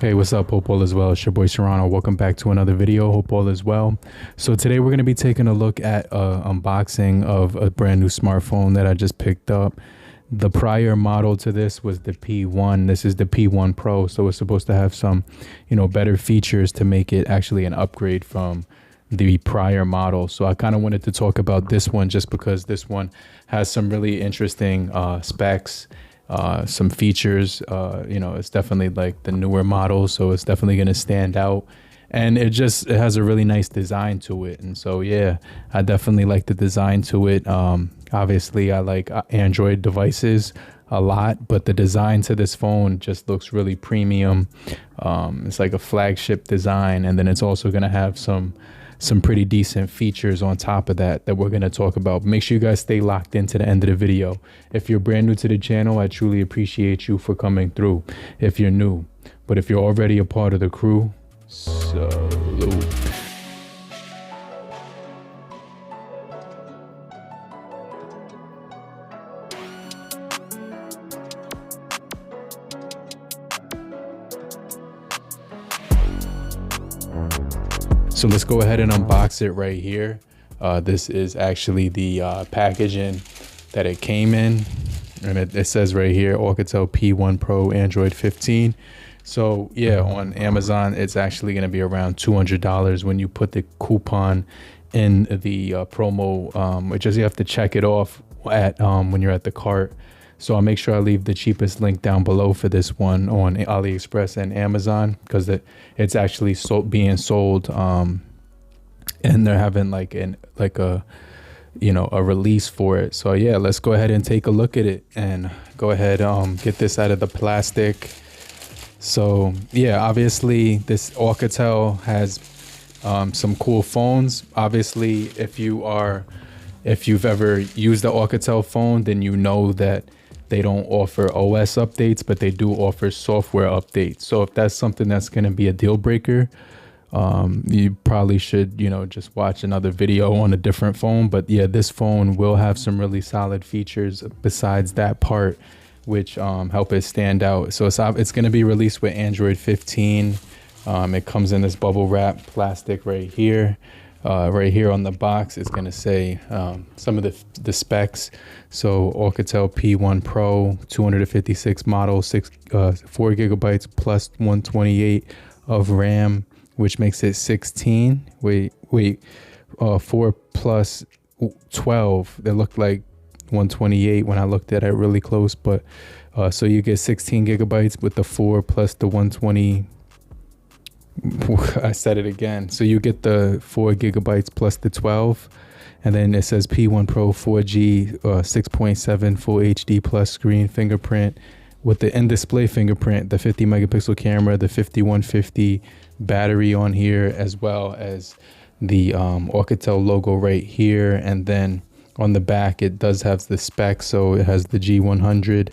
Hey, what's up? Hope all is well. It's your boy Serrano. Welcome back to another video. Hope all is well. So today we're going to be taking a look at unboxing of a brand new smartphone that I just picked up. The prior model to this was the P1. This is the P1 Pro. So it's supposed to have some, better features to make it actually an upgrade from the prior model. So I kind of wanted to talk about this one just because this one has some really interesting specs. Some features, it's definitely like the newer model, so it's definitely going to stand out, and it has a really nice design to it. And so yeah, I definitely like the design to it. Obviously I like Android devices a lot, but the design to this phone just looks really premium. It's like a flagship design, and then it's also going to have some pretty decent features on top of that we're going to talk about. Make sure you guys stay locked into the end of the video. If you're brand new to the channel, I truly appreciate you for coming through if you're new. But if you're already a part of the crew, salute. So let's go ahead and unbox it right here. This is actually the packaging that it came in. And it says right here, OUKITEL P1 Pro Android 15. So yeah, on Amazon, it's actually going to be around $200 when you put the coupon in the promo, which is you have to check it off at when you're at the cart. So I'll make sure I leave the cheapest link down below for this one on AliExpress and Amazon, because it's actually being sold, and they're having a release for it. So yeah, let's go ahead and take a look at it and go ahead get this out of the plastic. So yeah, obviously this OUKITEL has some cool phones. Obviously, if you've ever used the OUKITEL phone, then you know that they don't offer OS updates, but they do offer software updates. So if that's something that's going to be a deal breaker, you probably should, just watch another video on a different phone. But yeah, this phone will have some really solid features besides that part, which help it stand out. So it's going to be released with Android 15. It comes in this bubble wrap plastic right here. Right here on the box, it's going to say some of the specs. So OUKITEL P1 Pro, 256 model, 4 gigabytes plus 128 of RAM, which makes it 16. 4 plus 12. It looked like 128 when I looked at it really close, but so you get 16 gigabytes with the 4 plus the 120. I said it again. So you get the 4 gigabytes plus the 12, and then it says P1 Pro 4G 6.7 full HD plus screen fingerprint with the in-display fingerprint, the 50 megapixel camera, the 5150 battery on here, as well as the OUKITEL logo right here. And then on the back, it does have the specs. So it has the G100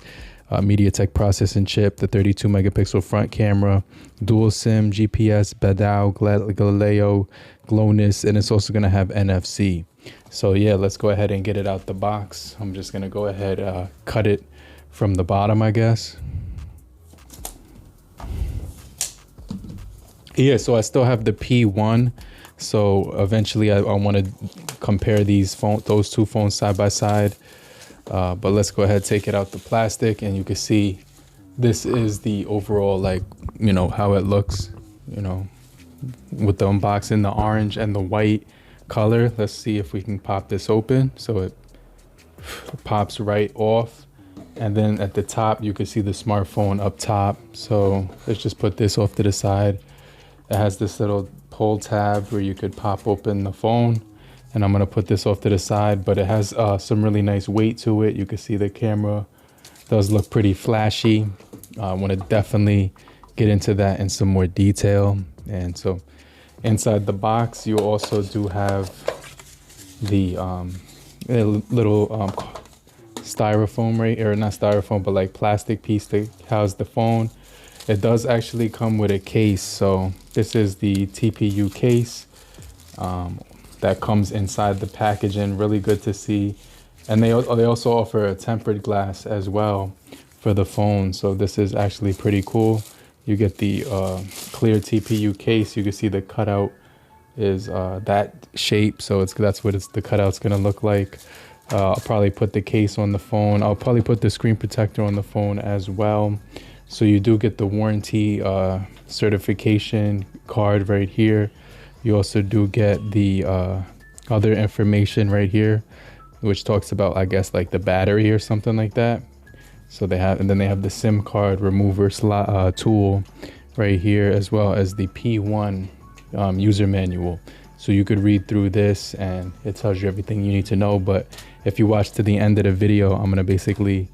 MediaTek processing chip, the 32 megapixel front camera, dual SIM, GPS, Badao, Galileo, GLONASS, and it's also going to have NFC. So yeah, let's go ahead and get it out the box. I'm just going to go ahead, cut it from the bottom, I guess. Yeah, so I still have the P1. So eventually I want to compare those two phones side by side. But let's go ahead, take it out the plastic, and you can see this is the overall, how it looks, with the unboxing, the orange and the white color. Let's see if we can pop this open. So it pops right off. And then at the top, you can see the smartphone up top. So let's just put this off to the side. It has this little pull tab where you could pop open the phone. And I'm going to put this off to the side, but it has some really nice weight to it. You can see the camera does look pretty flashy. I want to definitely get into that in some more detail. And so inside the box, you also do have the little styrofoam, right? Or not styrofoam, but like plastic piece to house the phone. It does actually come with a case. So this is the TPU case. That comes inside the packaging. Really good to see. And they also offer a tempered glass as well for the phone. So this is actually pretty cool. You get the clear TPU case. You can see the cutout is that shape, so that's what the cutout's gonna look like. I'll probably put the case on the phone. I'll probably put the screen protector on the phone as well. So you do get the warranty certification card right here. You also do get the other information right here, which talks about, I guess, like the battery or something like that. So they have, and then they have the SIM card remover slot tool right here, as well as the P1 user manual. So you could read through this and it tells you everything you need to know. But if you watch to the end of the video, I'm gonna basically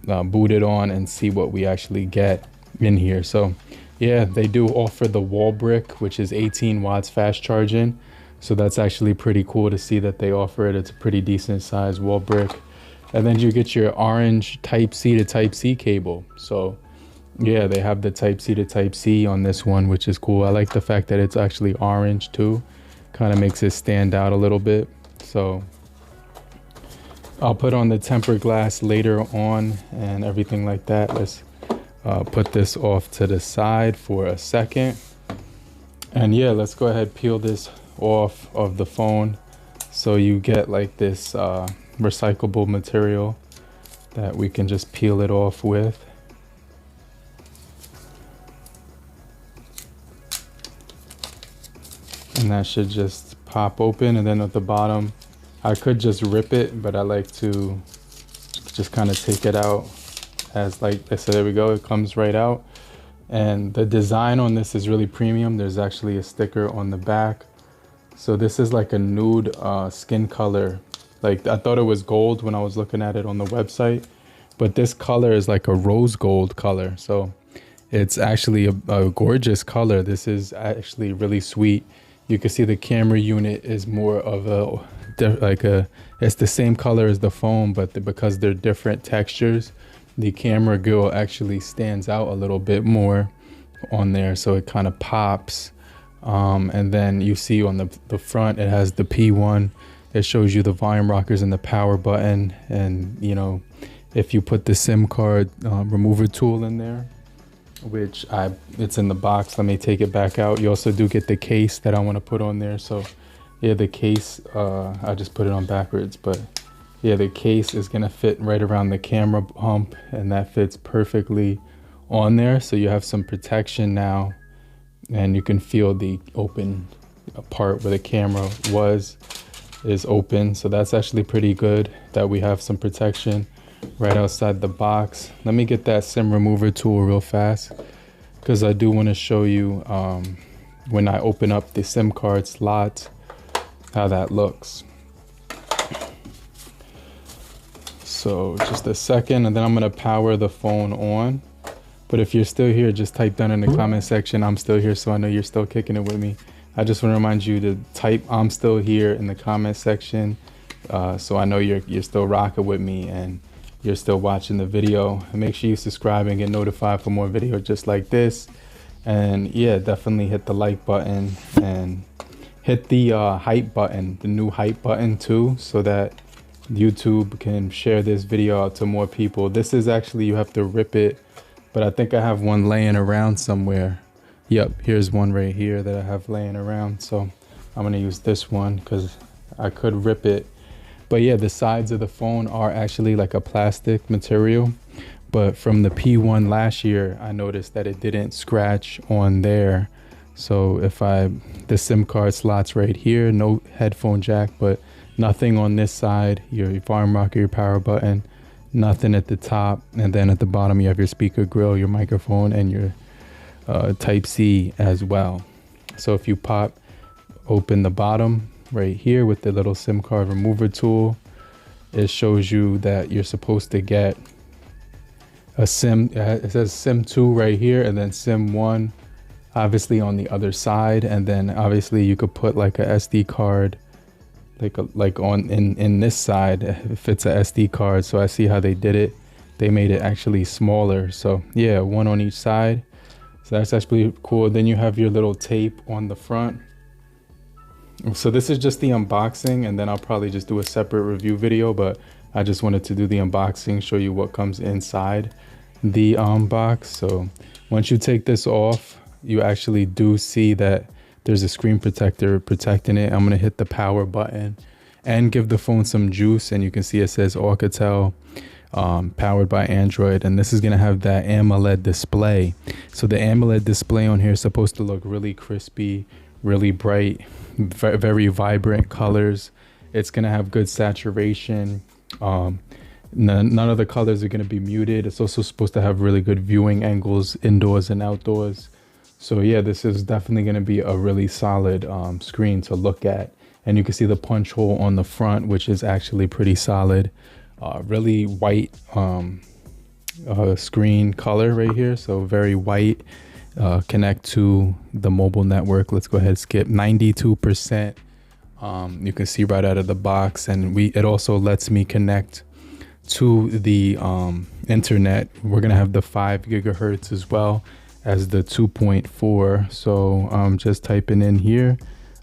boot it on and see what we actually get in here. So yeah, they do offer the wall brick, which is 18 watts fast charging. So that's actually pretty cool to see that they offer it. It's a pretty decent size wall brick. And then you get your orange Type-C to Type-C cable. So yeah, they have the Type-C to Type-C on this one, which is cool. I like the fact that it's actually orange too. Kind of makes it stand out a little bit. So I'll put on the tempered glass later on and everything like that. Let's put this off to the side for a second. And yeah, let's go ahead, peel this off of the phone. So you get like this recyclable material that we can just peel it off with. And that should just pop open. And then at the bottom, I could just rip it, but I like to just kind of take it out as like, so there we go, it comes right out. And the design on this is really premium. There's actually a sticker on the back. So this is like a nude skin color. Like I thought it was gold when I was looking at it on the website, but this color is like a rose gold color. So it's actually a gorgeous color. This is actually really sweet. You can see the camera unit is more of it's the same color as the phone, but because they're different textures, the camera grill actually stands out a little bit more on there. So it kind of pops. And then you see on the front, it has the P1. It shows you the volume rockers and the power button. And, you know, if you put the SIM card remover tool in there, which it's in the box, let me take it back out. You also do get the case that I want to put on there. So yeah, the case, I just put it on backwards, but yeah, the case is going to fit right around the camera hump, and that fits perfectly on there. So you have some protection now, and you can feel the open part where the camera is open. So that's actually pretty good that we have some protection right outside the box. Let me get that SIM remover tool real fast, because I do want to show you when I open up the SIM card slot how that looks. So just a second, and then I'm gonna power the phone on. But if you're still here, just type down in the comment section, I'm still here, so I know you're still kicking it with me. I just want to remind you to type I'm still here in the comment section, so I know you're still rocking with me and you're still watching the video. And make sure you subscribe and get notified for more videos just like this. And yeah, definitely hit the like button and hit the hype button, the new hype button too, so that YouTube can share this video out to more people. This is actually, you have to rip it, but I think I have one laying around somewhere. Yep, here's one right here that I have laying around. So I'm gonna use this one because I could rip it. But yeah, the sides of the phone are actually like a plastic material. But from the P1 last year, I noticed that it didn't scratch on there. So if the SIM card slots right here, no headphone jack, but nothing on this side, your volume rocker, your power button, nothing at the top. And then at the bottom, you have your speaker grill, your microphone, and your Type-C as well. So if you pop open the bottom right here with the little SIM card remover tool, it shows you that you're supposed to get a SIM, it says SIM 2 right here, and then SIM 1 obviously on the other side. And then obviously you could put like a SD card like on in this side if it's a SD card. So I see how they did it. They made it actually smaller. So yeah, one on each side. So that's actually cool. Then you have your little tape on the front. So this is just the unboxing, and then I'll probably just do a separate review video, but I just wanted to do the unboxing, show you what comes inside. the box. So once you take this off, you actually do see that there's a screen protector protecting it. I'm gonna hit the power button and give the phone some juice, and you can see it says OUKITEL powered by Android, and this is gonna have that AMOLED display. So the AMOLED display on here is supposed to look really crispy, really bright, very vibrant colors. It's gonna have good saturation. None of the colors are gonna be muted. It's also supposed to have really good viewing angles indoors and outdoors. So yeah, this is definitely gonna be a really solid screen to look at. And you can see the punch hole on the front, which is actually pretty solid. Really white screen color right here. So very white, connect to the mobile network. Let's go ahead, skip 92%. You can see right out of the box, and it also lets me connect to the internet. We're gonna have the 5 gigahertz as well as the 2.4. So I'm just typing in here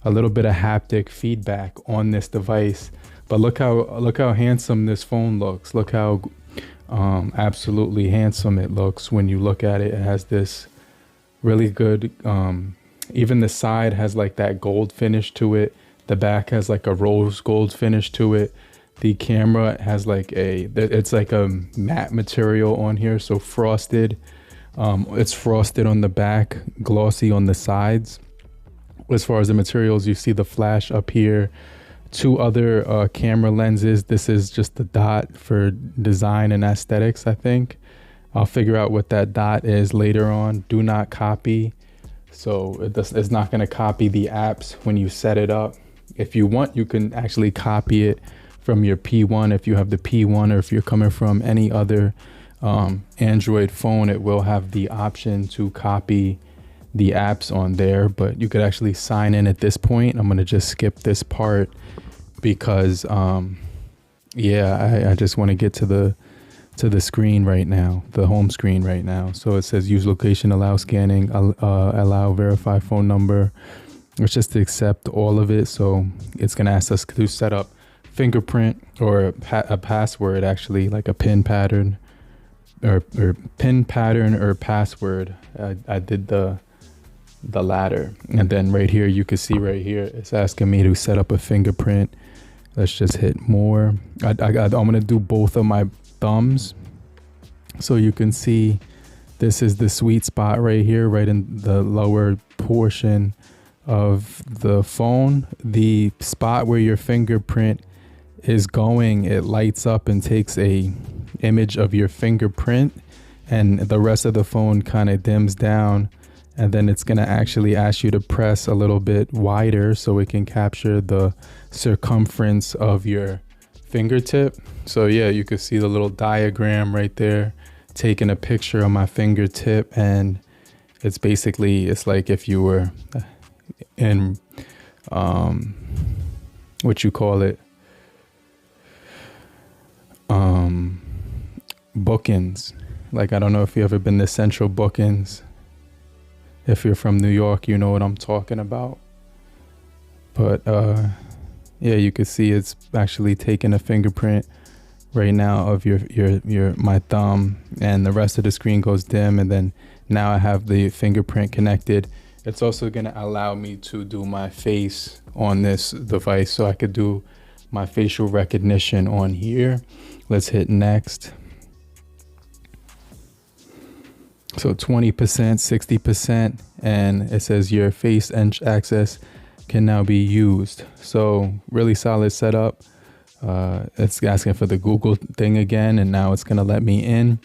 a little bit of haptic feedback on this device. But look how handsome this phone looks. Look how absolutely handsome it looks when you look at it. It has this really good, even the side has like that gold finish to it. The back has like a rose gold finish to it. The camera has like it's like a matte material on here, so frosted. It's frosted on the back, glossy on the sides. As far as the materials, you see the flash up here. 2 other camera lenses. This is just the dot for design and aesthetics, I think. I'll figure out what that dot is later on. Do not copy. So it's not going to copy the apps when you set it up. If you want, you can actually copy it from your P1 if you have the P1, or if you're coming from any other Android phone, it will have the option to copy the apps on there, but you could actually sign in at this point. I'm going to just skip this part because yeah, I just want to get to the screen right now, the home screen right now. So it says use location, allow scanning, allow verify phone number. It's just to accept all of it. So it's going to ask us to set up fingerprint or a password, actually, like a pin pattern or pin pattern or password. I did the latter. And then right here, you can see right here, it's asking me to set up a fingerprint. Let's just hit more. I'm going to do both of my thumbs. So you can see this is the sweet spot right here, right in the lower portion of the phone. The spot where your fingerprint is going, it lights up and takes a image of your fingerprint, and the rest of the phone kind of dims down, and then it's going to actually ask you to press a little bit wider so it can capture the circumference of your fingertip. So yeah, you can see the little diagram right there taking a picture of my fingertip, and it's basically, it's like if you were in what you call it, bookings. Like, I don't know if you've ever been to Central Bookings. If you're from New York, you know what I'm talking about. But yeah, you can see it's actually taking a fingerprint right now of my thumb, and the rest of the screen goes dim, and then now I have the fingerprint connected. It's also going to allow me to do my face on this device, so I could do my facial recognition on here. Let's hit next. So 20%, 60%, and it says your face access can now be used. So really solid setup. It's asking for the Google thing again, and now it's gonna let me in.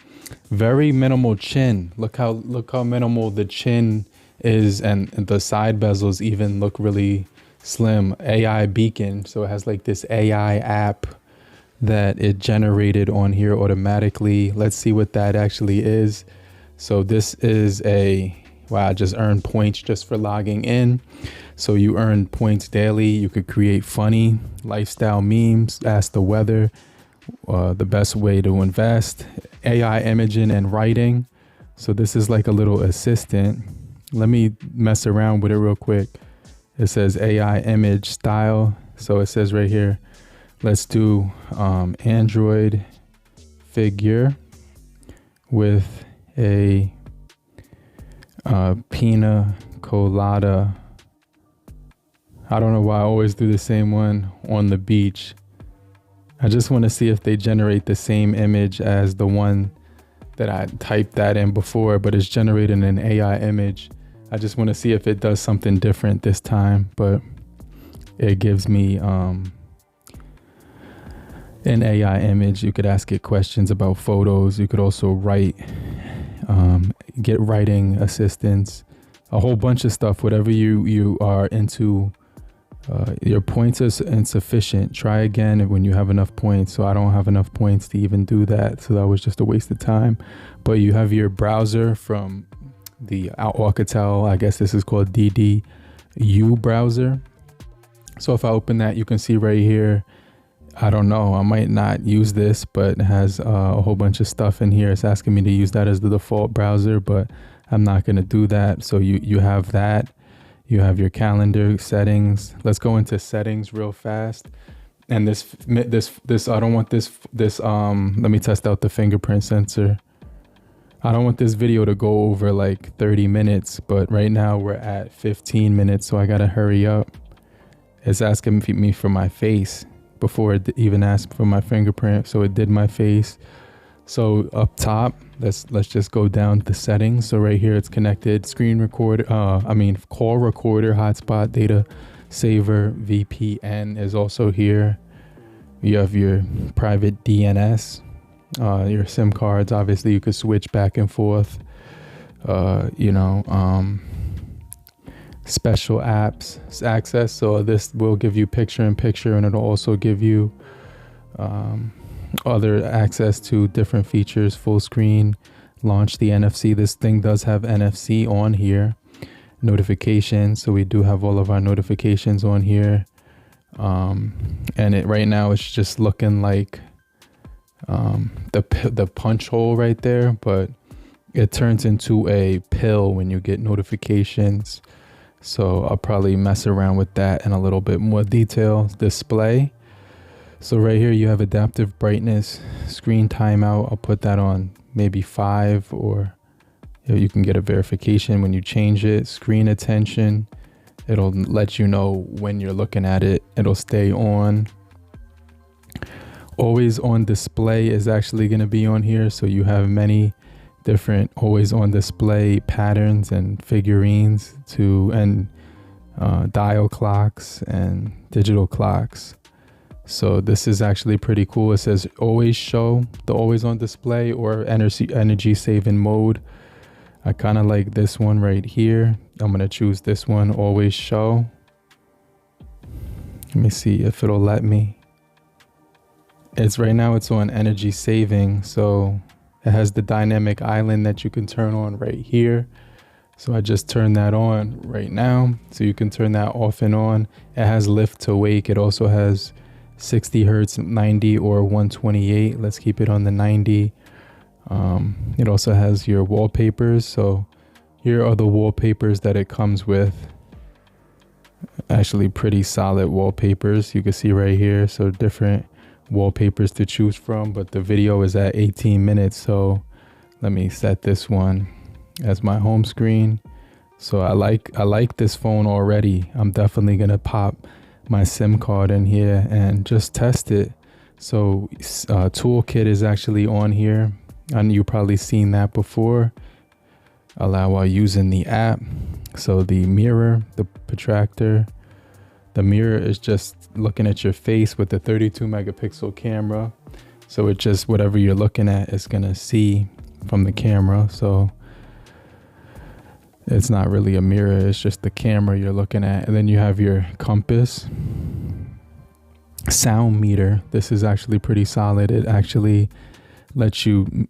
Very minimal chin. Look how minimal the chin is, and the side bezels even look really slim. AI beacon, so it has like this AI app that it generated on here automatically. Let's see what that actually is. So this is wow, I just earned points just for logging in. So you earn points daily. You could create funny lifestyle memes, ask the weather, the best way to invest, AI imaging and writing. So this is like a little assistant. Let me mess around with it real quick. It says AI image style. So it says right here, let's do Android figure with a pina colada. I don't know why I always do the same one on the beach. I just want to see if they generate the same image as the one that I typed that in before, but it's generating an AI image. I just want to see if it does something different this time, but it gives me an AI image. You could ask it questions about photos. You could also write, get writing assistance, a whole bunch of stuff, whatever you are into. Your points are insufficient. Try again when you have enough points. So I don't have enough points to even do that. So that was just a waste of time. But you have your browser from the OUKITEL, I guess this is called DDU browser. So if I open that, you can see right here, I don't know, I might not use this, but it has a whole bunch of stuff in here. It's asking me to use that as the default browser, but I'm not going to do that. So you have that. You have your calendar settings. Let's go into settings real fast. And this I don't want this let me test out the fingerprint sensor. I don't want this video to go over like 30 minutes, but right now we're at 15 minutes, so I gotta hurry up. It's asking me for my face before it even asked for my fingerprint, so it did my face. So up top, let's just go down to settings. So right here, it's connected screen recorder, call recorder, hotspot, data saver, VPN is also here. You have your private DNS, your SIM cards. Obviously, you could switch back and forth. Special apps access. So this will give you picture-in-picture, and it'll also give you other access to different features, full screen, launch the NFC. This thing does have NFC on here. Notifications, so we do have all of our notifications on here. And it right now it's just looking like the punch hole right there, but it turns into a pill when you get notifications. So I'll probably mess around with that in a little bit more detail. Display. So right here you have adaptive brightness, screen timeout. I'll put that on maybe 5, or you can get a verification when you change it. Screen attention. It'll let you know when you're looking at it. It'll stay on. Always on display is actually going to be on here. So you have many different always on display patterns and figurines and dial clocks and digital clocks. So this is actually pretty cool. It says always show, the always on display, or energy saving mode. I kind of like this one right here. I'm going to choose this one, always show. Let me see if it'll let me. It's right now it's on energy saving. So it has the dynamic island that you can turn on right here. So I just turned that on right now. So you can turn that off and on. It has lift to wake. It also has 60 hertz, 90 or 128. Let's keep it on the 90. It also has your wallpapers. So here are the wallpapers that it comes with. Actually pretty solid wallpapers. You can see right here. So different wallpapers to choose from, but the video is at 18 minutes. So let me set this one as my home screen. So I like this phone already. I'm definitely gonna pop my SIM card in here and just test it. So toolkit is actually on here, and you've probably seen that before. Allow while using the app. So the mirror, the protractor, the mirror is just looking at your face with the 32 megapixel camera. So it just, whatever you're looking at, it's gonna see from the camera. So it's not really a mirror, it's just the camera you're looking at. And then you have your compass. Sound meter. This is actually pretty solid. It actually lets you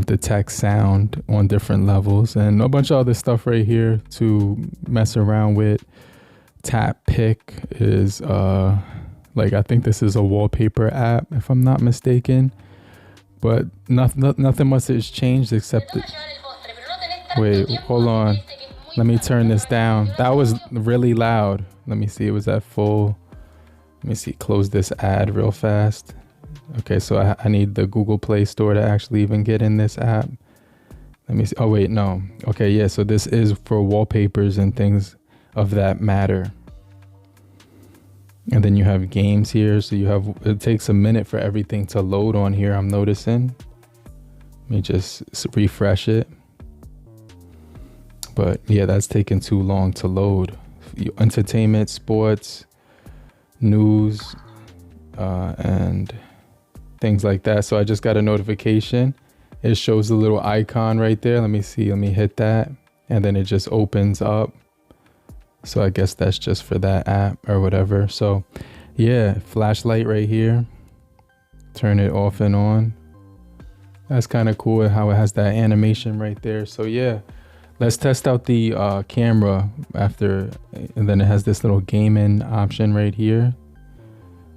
detect sound on different levels, and a bunch of other stuff right here to mess around with. Tap pick is like, I think this is a wallpaper app if I'm not mistaken, but nothing much has changed except wait, hold on, let me turn this down. That was really loud. Let me see, it was at full. Let me see, close this ad real fast. Okay, so I need the Google Play Store to actually even get in this app. Let me see. Oh wait, no. Okay, yeah, so this is for wallpapers and things of that matter. And then you have games here. So you have, it takes a minute for everything to load on here, I'm noticing. Let me just refresh it. But yeah, that's taking too long to load. Entertainment, sports, news, and things like that. So I just got a notification. It shows the little icon right there. Let me see. Let me hit that. And then it just opens up. So I guess that's just for that app or whatever. So yeah, flashlight right here. Turn it off and on. That's kind of cool how it has that animation right there. So yeah, let's test out the camera after. And then it has this little gaming option right here.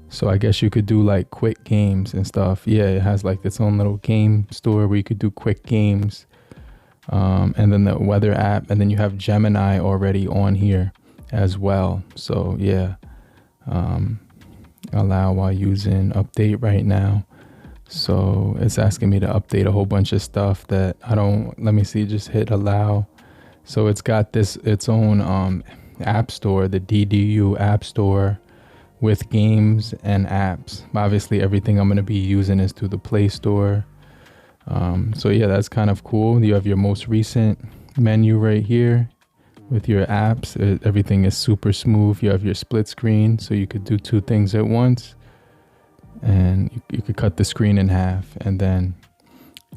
So I guess you could do like quick games and stuff. Yeah, it has like its own little game store where you could do quick games. And then the weather app, and then you have Gemini already on here as well. So yeah, allow while using update right now. So it's asking me to update a whole bunch of stuff that I don't, let me see, just hit allow. So it's got this, its own app store, the DDU app store with games and apps. Obviously everything I'm going to be using is through the Play Store. So yeah, that's kind of cool. You have your most recent menu right here with your apps. Everything is super smooth. You have your split screen, so you could do two things at once. And you could cut the screen in half. And then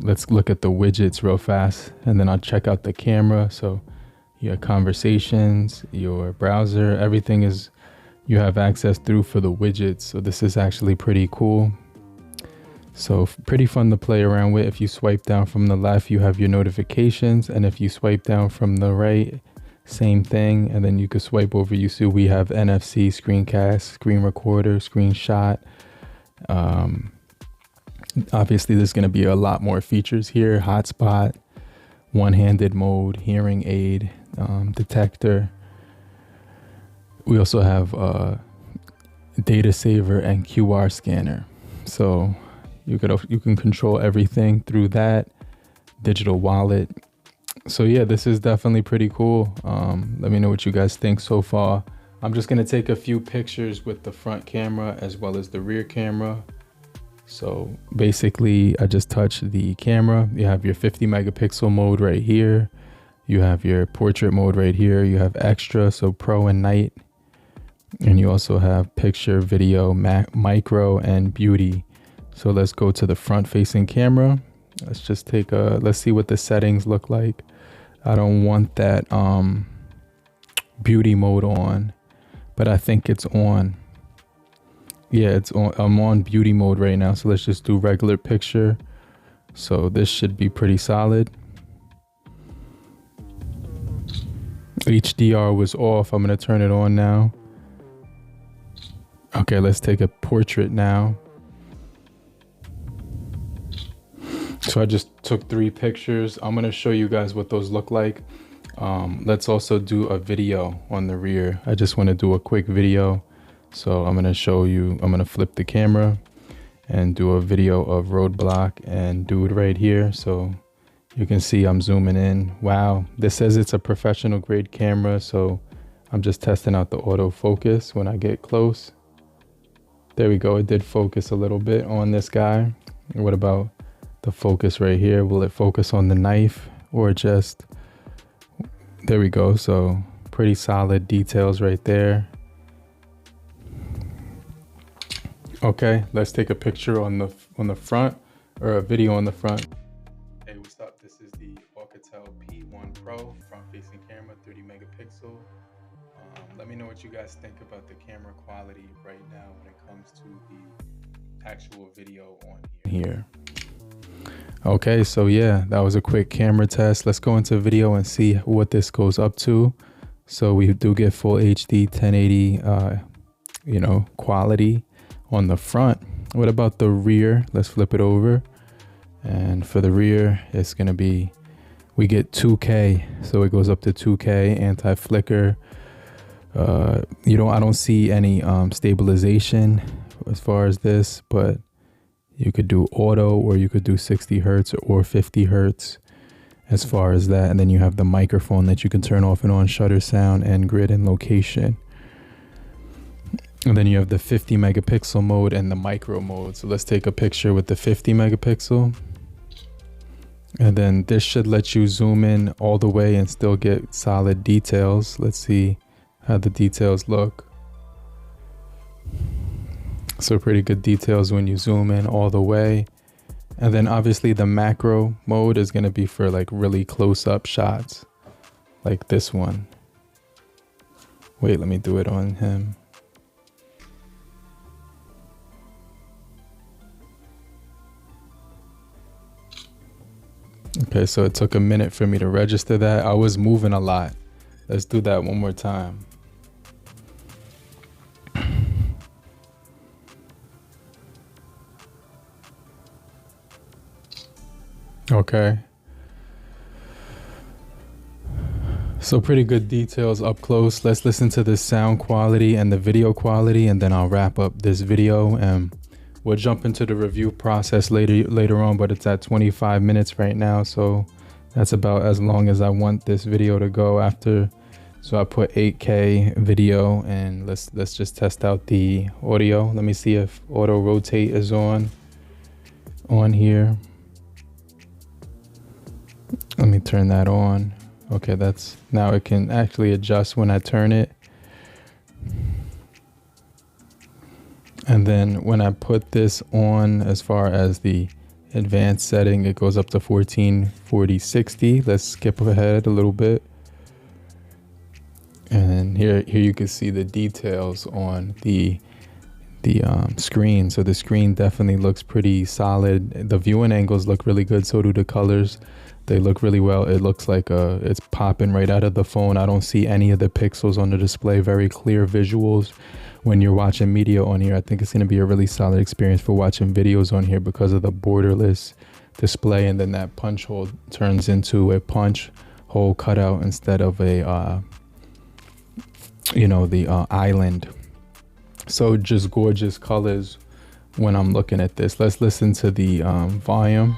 let's look at the widgets real fast. And then I'll check out the camera. So your conversations, your browser, everything is, you have access through for the widgets. So this is actually pretty cool. So pretty fun to play around with. If you swipe down from the left, you have your notifications. And if you swipe down from the right, same thing. And then you could swipe over, you see we have NFC, screencast, screen recorder, screenshot. Obviously there's going to be a lot more features here. Hotspot, one-handed mode, hearing aid, detector. We also have data saver and QR scanner. So you can control everything through that. Digital wallet. So yeah, this is definitely pretty cool. Let me know what you guys think so far. I'm just gonna take a few pictures with the front camera as well as the rear camera. So basically I just touched the camera. You have your 50 megapixel mode right here. You have your portrait mode right here. You have extra, so pro and night. And you also have picture, video, micro, and beauty. So let's go to the front facing camera. Let's just take a, let's see what the settings look like. I don't want that beauty mode on, but I think it's on. Yeah, it's on. I'm on beauty mode right now. So let's just do regular picture. So this should be pretty solid. HDR was off. I'm gonna turn it on now. Okay, let's take a portrait now. So I just took 3 pictures. I'm gonna show you guys what those look like. Let's also do a video on the rear. I just wanna do a quick video. So I'm gonna show you, I'm gonna flip the camera and do a video of roadblock and dude right here. So you can see I'm zooming in. Wow, this says it's a professional grade camera. So I'm just testing out the autofocus when I get close. There we go, it did focus a little bit on this guy. What about the focus right here? Will it focus on the knife or just, there we go. So pretty solid details right there. Okay, let's take a picture on the front, or a video on the front. Hey, what's up? This is the OUKITEL P1 Pro front facing camera, 30 megapixel. Let me know what you guys think about the camera quality right now when it comes to the actual video on here. Okay, so yeah, that was a quick camera test. Let's go into video and see what this goes up to. So we do get full HD 1080 quality on the front. What about the rear? Let's flip it over. And for the rear, it's gonna be, we get 2K. So it goes up to 2K, anti-flicker. I don't see any stabilization as far as this, but you could do auto, or you could do 60 hertz or 50 hertz. as far as that. And then you have the microphone that you can turn off and on, shutter sound, and grid and location. And then you have the 50 megapixel mode and the micro mode. So let's take a picture with the 50 megapixel. And then this should let you zoom in all the way and still get solid details. Let's see how the details look. So pretty good details when you zoom in all the way. And then obviously the macro mode is going to be for like really close up shots like this one. Wait, let me do it on him. Okay, so it took a minute for me to register that. I was moving a lot. Let's do that one more time. Okay. So pretty good details up close. Let's listen to the sound quality and the video quality, and then I'll wrap up this video and we'll jump into the review process later on, but it's at 25 minutes right now, so that's about as long as I want this video to go after. So I put 8K video, and let's just test out the audio. Let me see if auto rotate is on here. Let me turn that on. Okay, that's now it can actually adjust when I turn it. And then when I put this on, as far as the advanced setting, it goes up to 1440/60. Let's skip ahead a little bit. And here you can see the details on the screen. So the screen definitely looks pretty solid. The viewing angles look really good. So do the colors. They look really well. It looks like it's popping right out of the phone. I don't see any of the pixels on the display. Very clear visuals when you're watching media on here. I think it's going to be a really solid experience for watching videos on here because of the borderless display. And then that punch hole turns into a punch hole cutout instead of a, the island. So just gorgeous colors when I'm looking at this. Let's listen to the volume.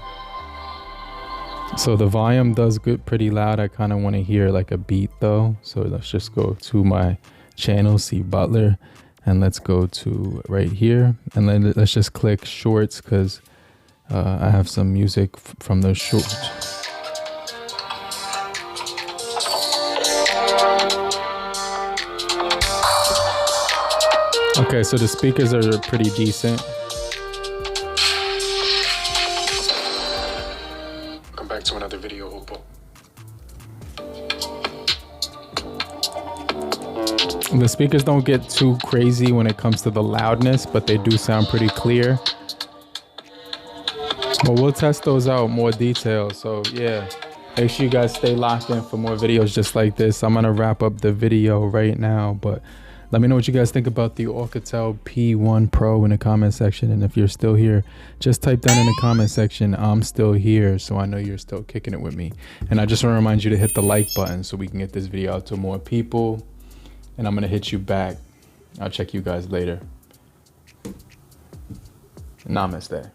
So the volume does get pretty loud. I kind of want to hear like a beat though. So let's just go to my channel, C Butler, and let's go to right here. And then let's just click shorts because I have some music from those shorts. Okay, so the speakers are pretty decent. Come back to another video, Oppo. The speakers don't get too crazy when it comes to the loudness, but they do sound pretty clear. But we'll test those out more detail. So yeah, make sure you guys stay locked in for more videos just like this. I'm gonna wrap up the video right now, but let me know what you guys think about the OUKITEL P1 Pro in the comment section. And if you're still here, just type down in the comment section, I'm still here, so I know you're still kicking it with me. And I just want to remind you to hit the like button so we can get this video out to more people. And I'm going to hit you back. I'll check you guys later. Namaste.